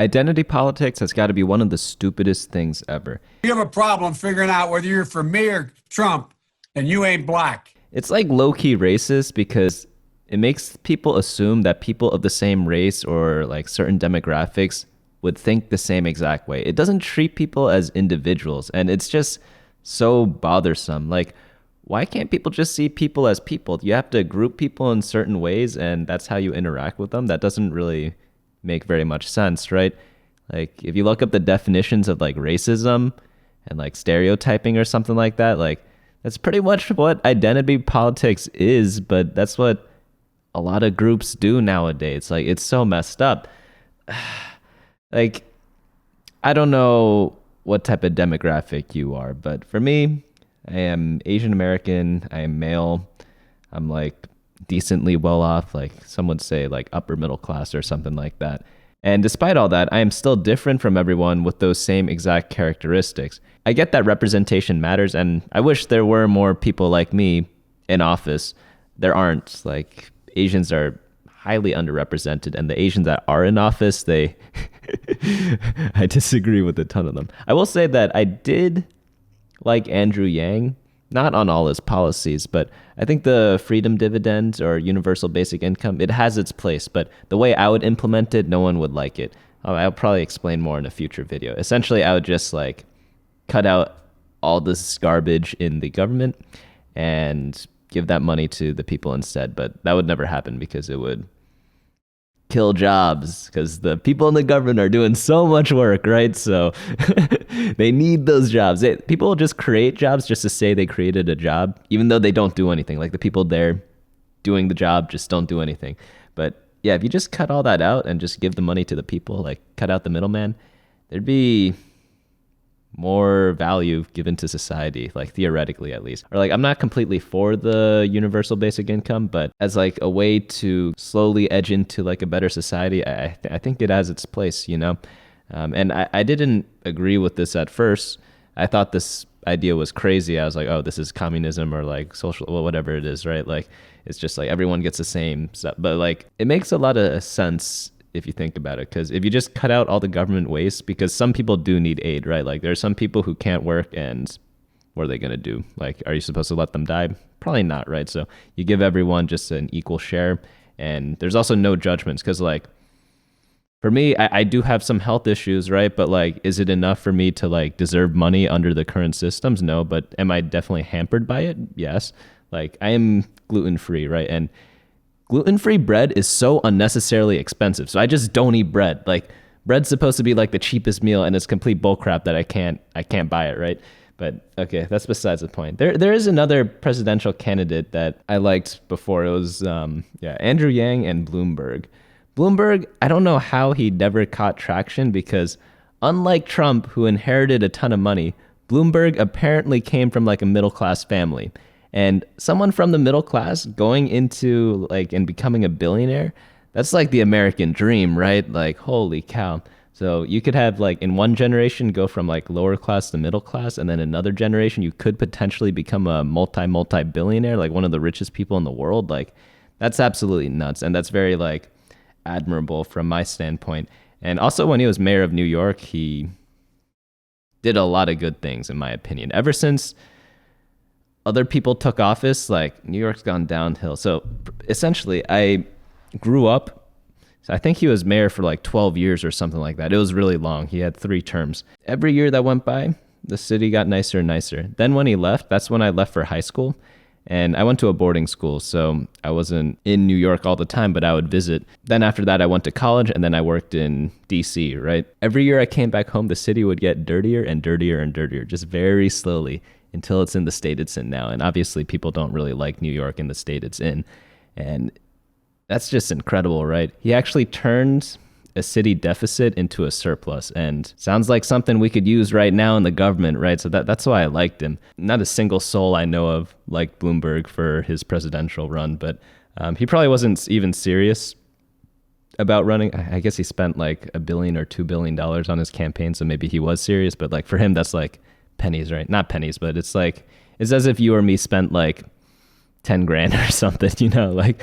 Identity politics has got to be one of the stupidest things ever. You have a problem figuring out whether you're for me or Trump, and you ain't black. It's like low-key racist because it makes people assume that people of the same race or like certain demographics would think the same exact way. It doesn't treat people as individuals, and it's just so bothersome. Like, why can't people just see people as people? You have to group people in certain ways, and that's how you interact with them. That doesn't really make very much sense, right? Like, if you look up the definitions of like racism and like stereotyping or something like that, like that's pretty much what identity politics is, but that's what a lot of groups do nowadays. Like, it's so messed up. Like, I don't know what type of demographic you are, but for me, I am Asian American, I am male, I'm like decently well off, like some would say like upper middle class or something like that. And despite all that, I am still different from everyone with those same exact characteristics. I get that representation matters, and I wish there were more people like me in office. There aren't. Like, Asians are highly underrepresented, and the Asians that are in office, they I disagree with a ton of them. I will say that I did like Andrew Yang, not on all his policies, but I think the freedom dividend or universal basic income, it has its place, but the way I would implement it, no one would like it. I'll probably explain more in a future video. Essentially, I would just like cut out all this garbage in the government and give that money to the people instead, but that would never happen because it would kill jobs, because the people in the government are doing so much work, right? So they need those jobs. People will just create jobs just to say they created a job, even though they don't do anything. Like, the people there doing the job just don't do anything. But yeah, if you just cut all that out and just give the money to the people, like cut out the middleman, there'd be more value given to society, like theoretically at least. Or like, I'm not completely for the universal basic income, but as like a way to slowly edge into like a better society, I think it has its place, you know? And I didn't agree with this at first. I thought this idea was crazy. I was like, oh, this is communism or like social, well, whatever it is, right? Like, it's just like everyone gets the same stuff. But like, it makes a lot of sense if you think about it, because if you just cut out all the government waste, because some people do need aid, right? Like, there are some people who can't work, and what are they going to do? Like, are you supposed to let them die? Probably not, right? So you give everyone just an equal share, and there's also no judgments, because like, for me, I do have some health issues, right? But like, is it enough for me to like deserve money under the current systems? No, but am I definitely hampered by it? Yes. Like, I am gluten-free, right? And gluten-free bread is so unnecessarily expensive. So I just don't eat bread. Like, bread's supposed to be like the cheapest meal, and it's complete bullcrap that I can't buy it, right? But okay, that's besides the point. There is another presidential candidate that I liked before. It was Andrew Yang and Bloomberg. Bloomberg, I don't know how he never caught traction, because unlike Trump, who inherited a ton of money, Bloomberg apparently came from like a middle-class family. And someone from the middle class going into like and becoming a billionaire, that's like the American dream, right? Like, holy cow. So you could have like in one generation go from like lower class to middle class, and then another generation you could potentially become a multi billionaire, like one of the richest people in the world. Like, that's absolutely nuts, and that's very like admirable from my standpoint. And also, when he was mayor of New York, he did a lot of good things, in my opinion. Ever since other people took office, like, New York's gone downhill. So essentially, I grew up, so I think he was mayor for like 12 years or something like that. It was really long. He had 3 terms. Every year that went by, the city got nicer and nicer. Then when he left, that's when I left for high school. And I went to a boarding school, so I wasn't in New York all the time, but I would visit. Then after that, I went to college, and then I worked in DC, right? Every year I came back home, the city would get dirtier and dirtier and dirtier, just very slowly, until it's in the state it's in now. And obviously people don't really like New York in the state it's in. And that's just incredible, right? He actually turned a city deficit into a surplus, and sounds like something we could use right now in the government, right? So that's why I liked him. Not a single soul I know of liked Bloomberg for his presidential run, but he probably wasn't even serious about running. I guess he spent like $1 billion or $2 billion on his campaign, so maybe he was serious, but like for him, that's like pennies, right? Not pennies, but it's like, it's as if you or me spent like 10 grand or something, you know, like,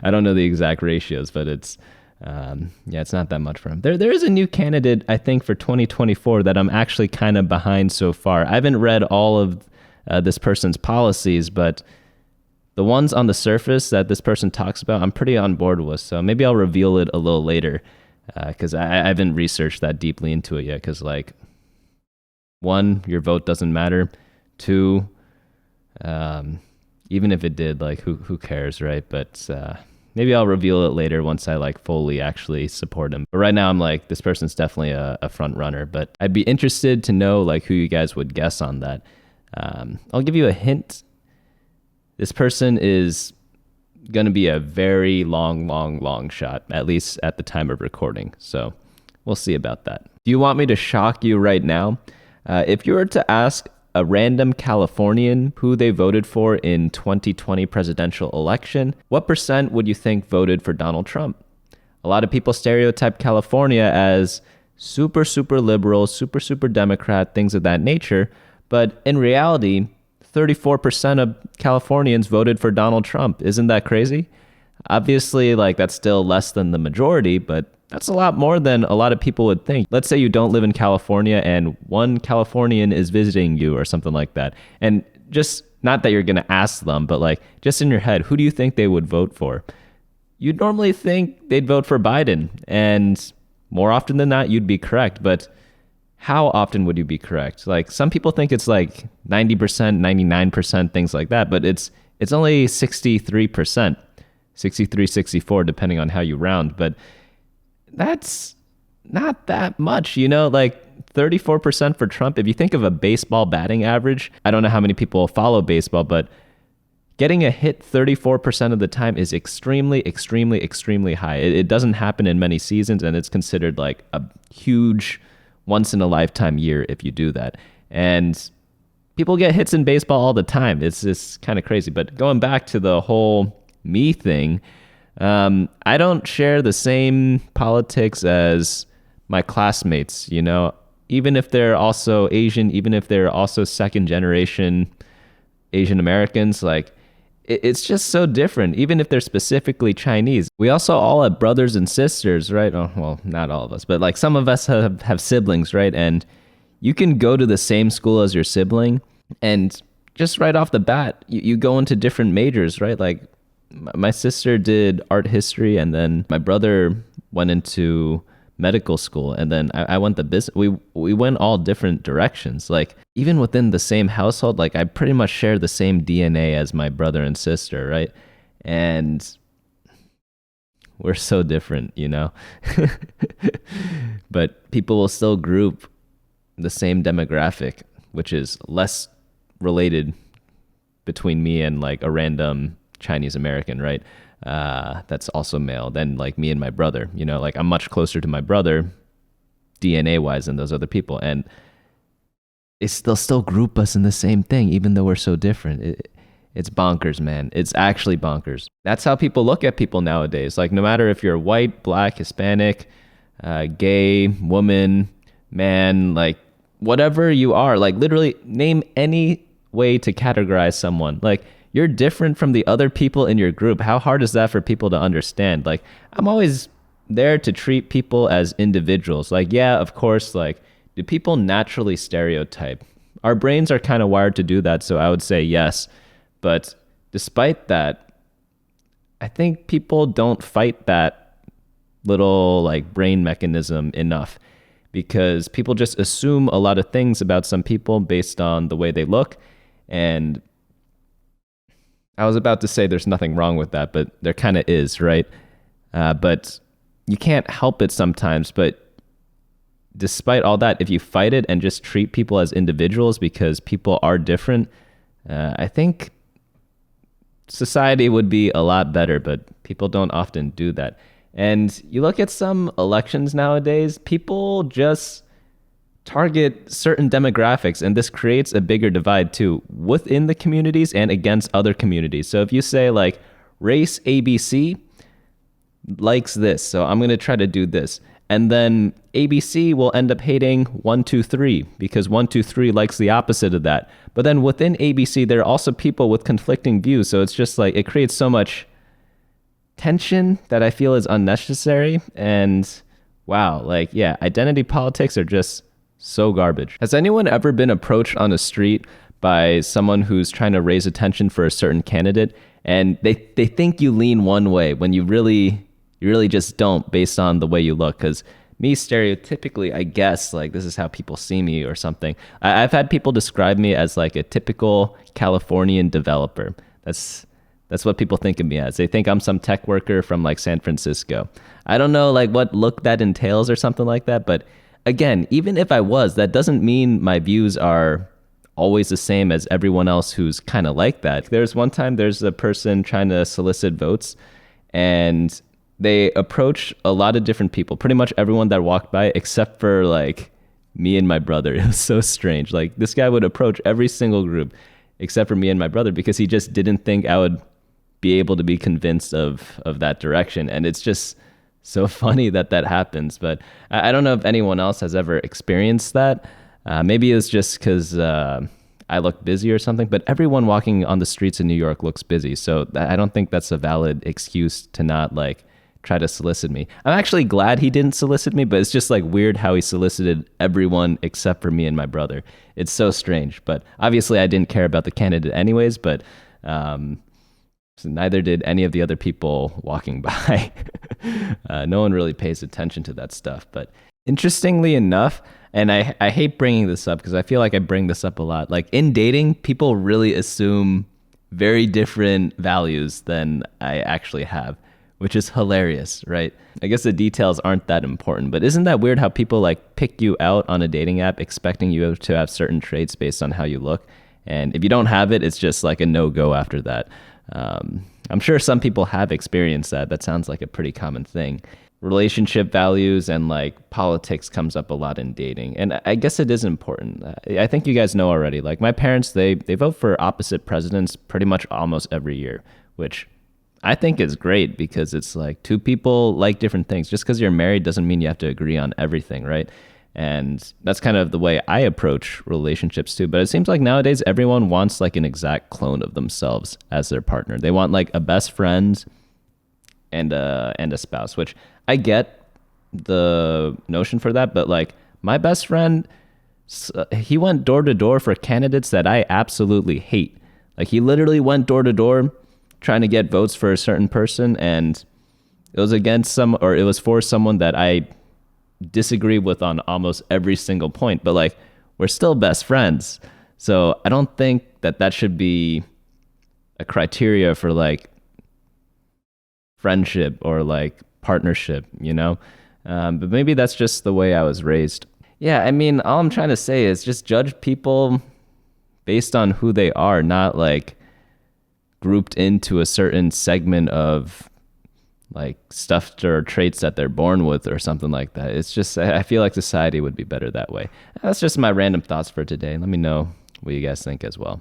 I don't know the exact ratios, but it's Yeah, it's not that much for him. There is a new candidate, I think, for 2024 that I'm actually kind of behind so far. I haven't read all of this person's policies, but the ones on the surface that this person talks about, I'm pretty on board with. So maybe I'll reveal it a little later, because I haven't researched that deeply into it yet. Because like, one, your vote doesn't matter. Two, even if it did, like who cares, right? But maybe I'll reveal it later once I like fully actually support him. But right now I'm like, this person's definitely a front runner. But I'd be interested to know like who you guys would guess on that. I'll give you a hint. This person is going to be a very long shot, at least at the time of recording. So we'll see about that. Do you want me to shock you right now? If you were to ask a random Californian who they voted for in 2020 presidential election, what percent would you think voted for Donald Trump? A lot of people stereotype California as super liberal, super Democrat, things of that nature. But in reality, 34% of Californians voted for Donald Trump. Isn't that crazy? Obviously, like that's still less than the majority, but that's a lot more than a lot of people would think. Let's say you don't live in California and one Californian is visiting you or something like that. And just not that you're going to ask them, but like just in your head, who do you think they would vote for? You'd normally think they'd vote for Biden. And more often than not, you'd be correct. But how often would you be correct? Like some people think it's like 90%, 99%, things like that, but it's only 63%, 63, 64, depending on how you round. But that's not that much, you know, like 34% for Trump. If you think of a baseball batting average, I don't know how many people follow baseball, but getting a hit 34% of the time is extremely high. It doesn't happen in many seasons, and it's considered like a huge once in a lifetime year if you do that. And people get hits in baseball all the time. It's just kind of crazy. But going back to the whole me thing, I don't share the same politics as my classmates, you know, even if they're also Asian, even if they're also second generation Asian Americans, like it's just so different, even if they're specifically Chinese. We also all have brothers and sisters, right? Oh, well, not all of us, but like some of us have siblings, right? And you can go to the same school as your sibling and just right off the bat, you go into different majors, right? Like my sister did art history and then my brother went into medical school and then I went the business. We went all different directions. Like even within the same household, like I pretty much share the same DNA as my brother and sister, right? And we're so different, you know? But people will still group the same demographic, which is less related between me and like a random Chinese American, right? That's also male than like me and my brother, you know, like I'm much closer to my brother DNA wise than those other people. And they'll still group us in the same thing, even though we're so different. It's bonkers, man. It's actually bonkers. That's how people look at people nowadays. Like no matter if you're white, black, Hispanic, gay, woman, man, like whatever you are, like literally name any way to categorize someone. Like you're different from the other people in your group. How hard is that for people to understand? Like, I'm always there to treat people as individuals. Like, yeah, of course, like, do people naturally stereotype? Our brains are kind of wired to do that, so I would say yes. But despite that, I think people don't fight that little, like, brain mechanism enough because people just assume a lot of things about some people based on the way they look. And I was about to say there's nothing wrong with that, but there kind of is, right? But you can't help it sometimes. But despite all that, if you fight it and just treat people as individuals because people are different, I think society would be a lot better, but people don't often do that. And you look at some elections nowadays, people just target certain demographics, and this creates a bigger divide too within the communities and against other communities. So if you say like race ABC likes this, so I'm going to try to do this, and then ABC will end up hating 123 because 123 likes the opposite of that. But then within ABC there are also people with conflicting views, so it's just like it creates so much tension that I feel is unnecessary. And wow, like, yeah, identity politics are just so garbage. Has anyone ever been approached on a street by someone who's trying to raise attention for a certain candidate and they think you lean one way when you really just don't based on the way you look? Because me, stereotypically, I guess, like, this is how people see me or something. I've had people describe me as like a typical Californian developer. That's what people think of me as. They think I'm some tech worker from like San Francisco. I don't know like what look that entails or something like that. But again, even if I was, that doesn't mean my views are always the same as everyone else who's kind of like that. There's one time there's a person trying to solicit votes and they approach a lot of different people, pretty much everyone that walked by except for like me and my brother. It was so strange. Like this guy would approach every single group except for me and my brother because he just didn't think I would be able to be convinced of that direction. And it's just so funny that happens. But I don't know if anyone else has ever experienced that. Maybe it's just because I look busy or something, but everyone walking on the streets in New York looks busy. So I don't think that's a valid excuse to not like try to solicit me. I'm actually glad he didn't solicit me, but it's just like weird how he solicited everyone except for me and my brother. It's so strange, but obviously I didn't care about the candidate anyways, but so neither did any of the other people walking by. No one really pays attention to that stuff, but interestingly enough, and I hate bringing this up because I feel like I bring this up a lot, like in dating, people really assume very different values than I actually have, which is hilarious, right? I guess the details aren't that important, but isn't that weird how people like pick you out on a dating app expecting you to have certain traits based on how you look? And if you don't have it, it's just like a no-go after that. I'm sure some people have experienced that. That sounds like a pretty common thing. Relationship values and like politics comes up a lot in dating. And I guess it is important. I think you guys know already, like my parents, they vote for opposite presidents pretty much almost every year, which I think is great because it's like two people like different things. Just because you're married doesn't mean you have to agree on everything, right? And that's kind of the way I approach relationships too. But it seems like nowadays everyone wants like an exact clone of themselves as their partner. They want like a best friend and a spouse, which I get the notion for that. But like my best friend, he went door to door for candidates that I absolutely hate. Like he literally went door to door trying to get votes for a certain person, and it was it was for someone that I disagree with on almost every single point, but like we're still best friends. So I don't think that should be a criteria for like friendship or like partnership, you know? But maybe that's just the way I was raised. Yeah, I mean, all I'm trying to say is just judge people based on who they are, not like grouped into a certain segment of like stuff or traits that they're born with or something like that. It's just, I feel like society would be better that way. That's just my random thoughts for today. Let me know what you guys think as well.